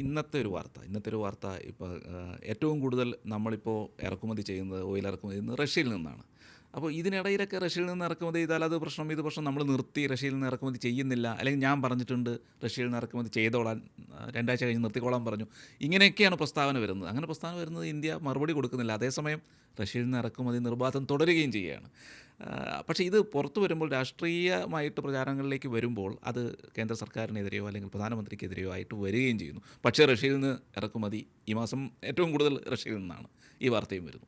ഇന്നത്തെ ഒരു വാർത്ത ഇപ്പോൾ ഏറ്റവും കൂടുതൽ നമ്മളിപ്പോൾ ഇറക്കുമതി ചെയ്യുന്നത് ഓയിൽ ഇറക്കുമതി ചെയ്യുന്നത് റഷ്യയിൽ നിന്നാണ്. അപ്പോൾ ഇതിനിടയിലൊക്കെ റഷ്യയിൽ നിന്ന് ഇറക്കുമതി ചെയ്താൽ അത് പ്രശ്നം, ഇത് പ്രശ്നം, നമ്മൾ നിർത്തി റഷ്യയിൽ നിന്ന് ഇറക്കുമതി ചെയ്യുന്നില്ല, അല്ലെങ്കിൽ ഞാൻ പറഞ്ഞിട്ടുണ്ട് റഷ്യയിൽ നിന്ന് ഇറക്കുമതി ചെയ്തോളാൻ, 2 ആഴ്ച കഴിഞ്ഞ് നിർത്തിക്കോളാൻ പറഞ്ഞു. ഇങ്ങനെയൊക്കെയാണ് പ്രസ്താവന വരുന്നത്. അങ്ങനെ പ്രസ്താവന വരുന്നത് ഇന്ത്യ മറുപടി കൊടുക്കുന്നില്ല. അതേസമയം റഷ്യയിൽ നിന്ന് ഇറക്കുമതി നിർബാധം തുടരുകയും ചെയ്യുകയാണ്. പക്ഷേ ഇത് പുറത്തു വരുമ്പോൾ, രാഷ്ട്രീയമായിട്ട് പ്രചാരണങ്ങളിലേക്ക് വരുമ്പോൾ, അത് കേന്ദ്ര സർക്കാരിനെതിരെയോ അല്ലെങ്കിൽ പ്രധാനമന്ത്രിക്കെതിരെയോ ആയിട്ട് വരികയും ചെയ്യുന്നു. പക്ഷേ റഷ്യയിൽ നിന്ന് ഇറക്കുമതി ഈ മാസം ഏറ്റവും കൂടുതൽ റഷ്യയിൽ നിന്നാണ് ഈ വാർത്തയും വരുന്നു.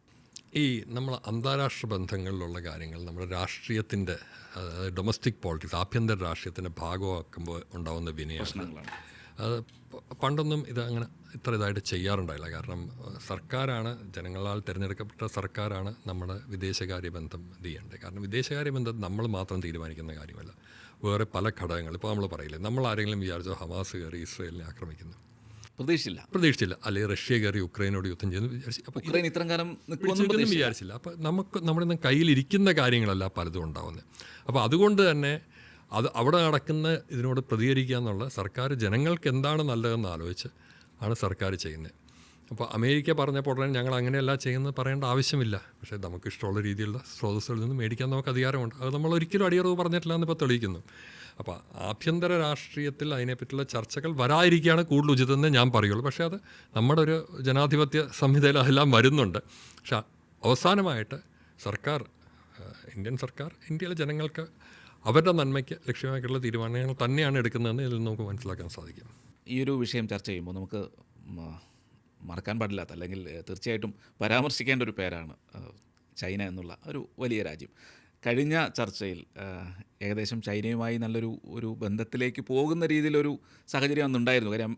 ഈ നമ്മൾ അന്താരാഷ്ട്ര ബന്ധങ്ങളിലുള്ള കാര്യങ്ങൾ നമ്മുടെ രാഷ്ട്രീയത്തിൻ്റെ ഡൊമസ്റ്റിക് പോളിറ്റിക്സ്, ആഭ്യന്തര രാഷ്ട്രീയത്തിൻ്റെ ഭാഗമാക്കുമ്പോൾ ഉണ്ടാകുന്ന വിനയങ്ങളാണ്. അത് പണ്ടൊന്നും ഇത് അങ്ങനെ ഇത്ര ഇതായിട്ട് ചെയ്യാറുണ്ടായില്ല. കാരണം സർക്കാരാണ്, ജനങ്ങളാൽ തിരഞ്ഞെടുക്കപ്പെട്ട സർക്കാരാണ് നമ്മുടെ വിദേശകാര്യ ബന്ധം ചെയ്യേണ്ടത്. കാരണം വിദേശകാര്യ ബന്ധം നമ്മൾ മാത്രം തീരുമാനിക്കുന്ന കാര്യമല്ല, വേറെ പല ഘടകങ്ങൾ. ഇപ്പോൾ നമ്മൾ പറയില്ലേ, നമ്മൾ ആരെങ്കിലും വിചാരിച്ചോ ഹമാസ് കയറി ഇസ്രയേലിനെ ആക്രമിക്കുന്നു, പ്രതീക്ഷിച്ചില്ല. അല്ലെങ്കിൽ റഷ്യ കയറി യുക്രൈനോട് യുദ്ധം ചെയ്യുന്നു വിചാരിച്ചു. അപ്പോൾ യുക്രൈൻ ഇത്രയും കാലം വിചാരിച്ചില്ല. അപ്പോൾ നമ്മുടെ ഒന്നും കയ്യിലിരിക്കുന്ന കാര്യങ്ങളല്ല പലതും ഉണ്ടാവുന്നത്. അപ്പോൾ അതുകൊണ്ട് തന്നെ അവിടെ നടക്കുന്ന ഇതിനോട് പ്രതികരിക്കുക എന്നുള്ള സർക്കാർ ജനങ്ങൾക്ക് എന്താണ് നല്ലതെന്ന് ആലോചിച്ച് ആണ് സർക്കാർ ചെയ്യുന്നത്. അപ്പോൾ അമേരിക്ക പറഞ്ഞപ്പോൾ ഉടനെ ഞങ്ങൾ അങ്ങനെയല്ല ചെയ്യുന്നത് പറയേണ്ട ആവശ്യമില്ല. പക്ഷേ നമുക്ക് ഇഷ്ടമുള്ള രീതിയിലുള്ള സ്രോതസ്സുകളിൽ നിന്ന് മേടിക്കാൻ നമുക്ക് അധികാരമുണ്ട്. അത് നമ്മൾ ഒരിക്കലും അടിയറവ് പറഞ്ഞിട്ടില്ല എന്നിപ്പോൾ തെളിയിക്കുന്നു. അപ്പോൾ ആഭ്യന്തര രാഷ്ട്രീയത്തിൽ അതിനെപ്പറ്റിയുള്ള ചർച്ചകൾ വരാതിരിക്കുകയാണ് കൂടുതൽ ഉചിതമെന്ന് ഞാൻ പറയുള്ളൂ. പക്ഷേ അത് നമ്മുടെ ഒരു ജനാധിപത്യ സംഹിതയിൽ അതെല്ലാം വരുന്നുണ്ട്. പക്ഷേ അവസാനമായിട്ട് ഇന്ത്യൻ സർക്കാർ ഇന്ത്യയിലെ ജനങ്ങൾക്ക് അവരുടെ നന്മയ്ക്ക് ലക്ഷ്യമായിട്ടുള്ള തീരുമാനങ്ങൾ തന്നെയാണ് എടുക്കുന്നതെന്ന് ഇതിൽ നമുക്ക് മനസ്സിലാക്കാൻ സാധിക്കും. ഈ ഒരു വിഷയം ചർച്ച ചെയ്യുമ്പോൾ നമുക്ക് മറക്കാൻ പാടില്ലാത്ത, അല്ലെങ്കിൽ തീർച്ചയായിട്ടും പരാമർശിക്കേണ്ട ഒരു പേരാണ് ചൈന എന്നുള്ള ഒരു വലിയ രാജ്യം. കഴിഞ്ഞ ചർച്ചയിൽ ഏകദേശം ചൈനയുമായി നല്ലൊരു ബന്ധത്തിലേക്ക് പോകുന്ന രീതിയിലൊരു സാഹചര്യം അന്നുണ്ടായിരുന്നു. കാര്യം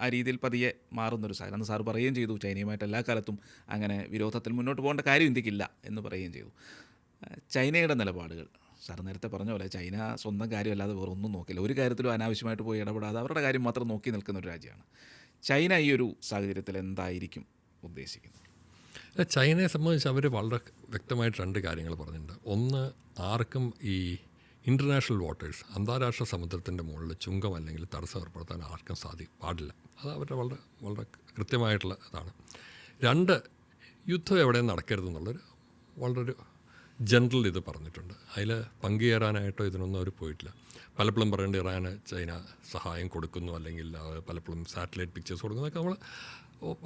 ആ രീതിയിൽ പതിയെ മാറുന്നൊരു സാഹചര്യം. അന്ന് സാർ പറയുകയും ചെയ്തു, ചൈനയുമായിട്ട് എല്ലാ കാലത്തും അങ്ങനെ വിരോധത്തിൽ മുന്നോട്ട് പോകേണ്ട കാര്യം ഇന്ത്യക്കില്ല എന്ന് പറയുകയും ചെയ്തു. ചൈനയുടെ നിലപാടുകൾ സാർ നേരത്തെ പറഞ്ഞ പോലെ, ചൈന സ്വന്തം കാര്യമല്ലാതെ വേറെ ഒന്നും നോക്കില്ല. ഒരു കാര്യത്തിലും അനാവശ്യമായിട്ട് പോയി ഇടപെടാതെ അവരുടെ കാര്യം മാത്രം നോക്കി നിൽക്കുന്ന ഒരു രാജ്യമാണ് ചൈന. ഈ ഒരു സാഹചര്യത്തിൽ എന്തായിരിക്കും ഉദ്ദേശിക്കുന്നത്? ചൈനയെ സംബന്ധിച്ച് അവർ വളരെ വ്യക്തമായിട്ട് 2 കാര്യങ്ങൾ പറഞ്ഞിട്ടുണ്ട്. ഒന്ന്, ആർക്കും ഈ ഇൻ്റർനാഷണൽ വാട്ടേഴ്സ്, അന്താരാഷ്ട്ര സമുദ്രത്തിൻ്റെ മുകളിൽ ചുങ്കം അല്ലെങ്കിൽ തടസ്സം ഏർപ്പെടുത്താൻ ആർക്കും പാടില്ല. അത് അവരുടെ വളരെ വളരെ കൃത്യമായിട്ടുള്ള ഇതാണ്. 2, യുദ്ധം എവിടെയും നടക്കരുതെന്നുള്ളൊരു വളരെ ജനറൽ ഇത് പറഞ്ഞിട്ടുണ്ട്. അതിൽ പങ്കുചേരാനായിട്ടോ ഇതിനൊന്നും അവർ പോയിട്ടില്ല. പലപ്പോഴും പറയേണ്ട ഇറാന് ചൈന സഹായം കൊടുക്കുന്നു, അല്ലെങ്കിൽ പലപ്പോഴും സാറ്റലൈറ്റ് പിക്ചേഴ്സ് കൊടുക്കുന്നതൊക്കെ നമ്മൾ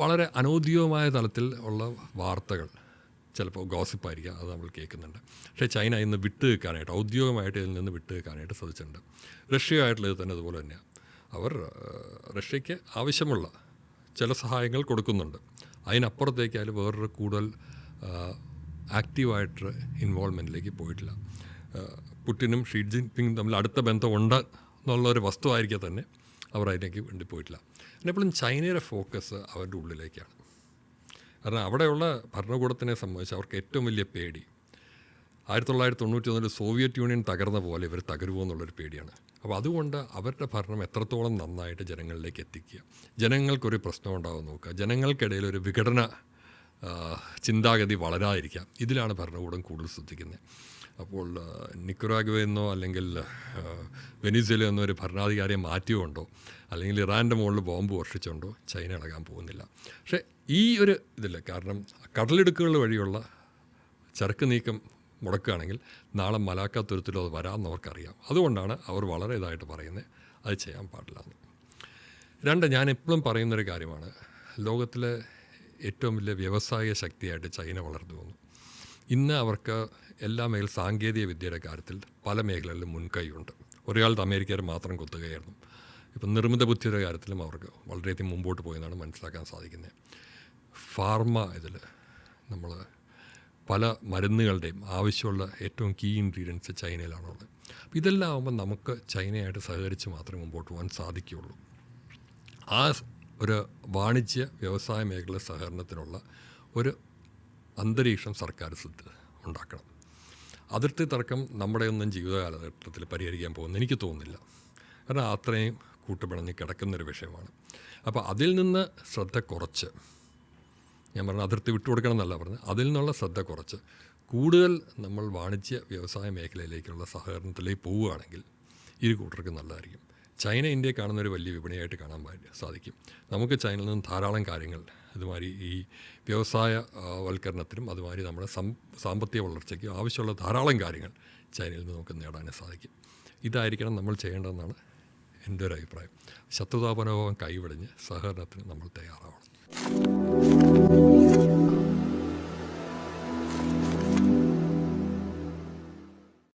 വളരെ അനൗദ്യോഗികമായ തലത്തിൽ ഉള്ള വാർത്തകൾ, ചിലപ്പോൾ ഗോസിപ്പായിരിക്കാം, അത് നമ്മൾ കേൾക്കുന്നുണ്ട്. പക്ഷേ ചൈന ഇന്ന് വിട്ടു നിൽക്കാനായിട്ട്, ഔദ്യോഗികമായിട്ട് ഇതിൽ നിന്ന് വിട്ടു നിൽക്കാനായിട്ട് സാധിച്ചിട്ടുണ്ട്. റഷ്യയായിട്ടുള്ളത് തന്നെ അതുപോലെ തന്നെയാണ്. അവർ റഷ്യയ്ക്ക് ആവശ്യമുള്ള ചില സഹായങ്ങൾ കൊടുക്കുന്നുണ്ട്. അതിനപ്പുറത്തേക്ക് അതിൽ വേറൊരു കൂടുതൽ ആക്റ്റീവായിട്ട് ഇൻവോൾവ്മെൻറ്റിലേക്ക് പോയിട്ടില്ല. പുടിനും ഷീ ജിൻപിങ്ങും തമ്മിൽ അടുത്ത ബന്ധമുണ്ട് എന്നുള്ളൊരു വസ്തുവായിരിക്കെ തന്നെ അവർ അതിലേക്ക് വേണ്ടി പോയിട്ടില്ല. എപ്പോഴും ചൈനയുടെ ഫോക്കസ് അവരുടെ ഉള്ളിലേക്കാണ്. കാരണം അവിടെയുള്ള ഭരണകൂടത്തിനെ സംബന്ധിച്ച് അവർക്ക് ഏറ്റവും വലിയ പേടി 1991 സോവിയറ്റ് യൂണിയൻ തകർന്ന പോലെ ഇവർ തകരുമോ എന്നുള്ളൊരു പേടിയാണ്. അപ്പോൾ അതുകൊണ്ട് അവരുടെ ഭരണം എത്രത്തോളം നന്നായിട്ട് ജനങ്ങളിലേക്ക് എത്തിക്കുക, ജനങ്ങൾക്കൊരു പ്രശ്നം ഉണ്ടാകും നോക്കുക, ജനങ്ങൾക്കിടയിൽ ഒരു വിഘടന ചിന്താഗതി വളരാതിരിക്കാം, ഇതിലാണ് ഭരണകൂടം കൂടുതൽ ശ്രദ്ധിക്കുന്നത്. അപ്പോൾ നിക്കറാഗ്വയെന്നോ അല്ലെങ്കിൽ വെനിസ്വേലയോ എന്നോ ഒരു ഭരണാധികാരിയെ മാറ്റിയുകൊണ്ടോ അല്ലെങ്കിൽ ഇറാൻ്റെ മുകളിൽ ബോംബ് വർഷിച്ചുകൊണ്ടോ ചൈന ഇളകാൻ പോകുന്നില്ല. പക്ഷേ ഈ ഒരു ഇതില്ല. കാരണം കടലിടുക്കുകൾ വഴിയുള്ള ചരക്ക് നീക്കം മുടക്കുകയാണെങ്കിൽ നാളെ മലാക്ക തുരുത്തിലോ അത് വരാമെന്ന് അവർക്കറിയാം. അതുകൊണ്ടാണ് അവർ വളരെ ഇതായിട്ട് പറയുന്നത് അത് ചെയ്യാൻ പാടില്ല എന്ന്. 2, ഞാൻ എപ്പോഴും പറയുന്നൊരു കാര്യമാണ്, ലോകത്തിലെ ഏറ്റവും വലിയ വ്യവസായ ശക്തിയായിട്ട് ചൈന വളർന്നു വന്നു. ഇന്ന് അവർക്ക് എല്ലാ സാങ്കേതിക വിദ്യയുടെ കാര്യത്തിൽ പല മേഖലകളിലും മുൻകൈയുണ്ട്. ഒരു കാലത്ത് അമേരിക്കയിൽ മാത്രം കുത്തുകയായിരുന്നു. ഇപ്പം നിർമ്മിത ബുദ്ധിയുടെ കാര്യത്തിലും അവർക്ക് വളരെയധികം മുമ്പോട്ട് പോയെന്നാണ് മനസ്സിലാക്കാൻ സാധിക്കുന്നത്. ഫാർമ ഇതിൽ നമ്മൾ പല മരുന്നുകളുടെയും ആവശ്യമുള്ള ഏറ്റവും കീ ഇൻഗ്രീഡിയൻസ് ചൈനയിലാണുള്ളത്. അപ്പോൾ ഇതെല്ലാം ആകുമ്പോൾ നമുക്ക് ചൈനയായിട്ട് സഹകരിച്ച് മാത്രമേ മുമ്പോട്ട് പോകാൻ സാധിക്കുകയുള്ളൂ. ആ ഒരു വാണിജ്യ വ്യവസായ മേഖല സഹകരണത്തിനുള്ള ഒരു അന്തരീക്ഷം സർക്കാർ ഉണ്ടാക്കണം. അതിർത്തി തർക്കം നമ്മുടെ ഒന്നും ജീവിതകാലഘട്ടത്തിൽ പരിഹരിക്കാൻ പോകുമെന്ന് എനിക്ക് തോന്നുന്നില്ല. കാരണം അത്രയും കൂട്ടുപിണഞ്ഞ് കിടക്കുന്നൊരു വിഷയമാണ്. അപ്പോൾ അതിൽ നിന്ന് ശ്രദ്ധ കുറച്ച്, ഞാൻ പറഞ്ഞ അതിർത്തി വിട്ടുകൊടുക്കണം എന്നല്ല പറഞ്ഞത്, അതിൽ നിന്നുള്ള ശ്രദ്ധ കുറച്ച് കൂടുതൽ നമ്മൾ വാണിജ്യ വ്യവസായ മേഖലയിലേക്കുള്ള സഹകരണത്തിലേക്ക് പോവുകയാണെങ്കിൽ ഇരു കൂട്ടർക്ക് നല്ലതായിരിക്കും. ചൈന ഇന്ത്യയെ കാണുന്ന ഒരു വലിയ വിപണിയായിട്ട് കാണാൻ സാധിക്കും. നമുക്ക് ചൈനയിൽ നിന്നും ധാരാളം കാര്യങ്ങൾ അതുമാതിരി ഈ വ്യവസായ വൽക്കരണത്തിനും അതുമാതിരി നമ്മുടെ സാമ്പത്തിക വളർച്ചയ്ക്കും ആവശ്യമുള്ള ധാരാളം കാര്യങ്ങൾ ചൈനയിൽ നിന്ന് നമുക്ക് നേടാൻ സാധിക്കും. ഇതായിരിക്കണം നമ്മൾ ചെയ്യേണ്ടതെന്നാണ് എൻ്റെ ഒരു അഭിപ്രായം. ശത്രുതാപനോഭാവം കൈവിടിഞ്ഞ് സഹകരണത്തിന് നമ്മൾ തയ്യാറാവണം.